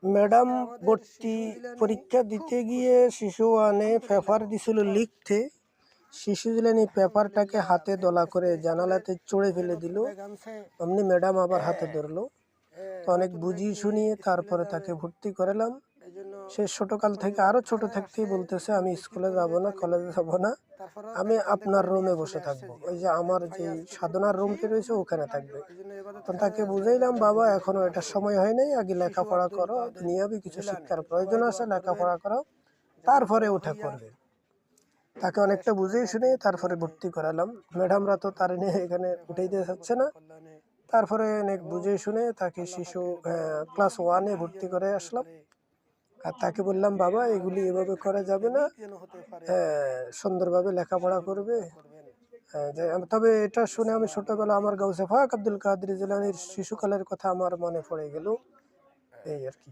Madam ভর্তি পরীক্ষা দিতে গিয়ে শিশু ওয়ানে পেপার দিছিল লিখতে। শিশু দিলেন এই পেপারটাকে হাতে দলা করে জানালাতে চড়ে ফেলে দিল। অমনি ম্যাডাম আবার হাতে ধরলো। তো অনেক বুঝিয়ে শুনিয়ে তারপরে তাকে ভর্তি করালাম। সে ছোটকাল থেকে আরো ছোট থাকতেই বলতেছে আমি স্কুলে যাব না, কলেজে যাব না, আমি আপনার রুমে বসে থাকবো, ওই যে আমার যে সাধনার রুমটি রয়েছে ওখানে থাকবে। তো তাকে বুঝাইলাম বাবা এখনো এটা সময় হয় নাই, আগে লেখাপড়া করো, দুনিয়াবি কিছু শিক্ষার প্রয়োজন আছে, লেখাপড়া করো, তারপরে ওঠা করবে। তাকে অনেকটা বুঝিয়ে শুনে তারপরে ভর্তি করালাম। ম্যাডামরা তো তার নিয়ে এখানে উঠাইতে চাচ্ছে না। তারপরে অনেক বুঝিয়ে শুনে তাকে শিশু ক্লাস 1-এ ভর্তি করে আসলাম। আর তাকে বললাম বাবা এগুলি এভাবে করা যাবে না, সুন্দরভাবে লেখাপড়া করবে। তবে এটা শুনে আমি ছোটবেলা আমার গাউসে পাক আব্দুল কাদের জিলানীর শিশুকালের কথা আমার মনে পড়ে গেল, এই আর কি।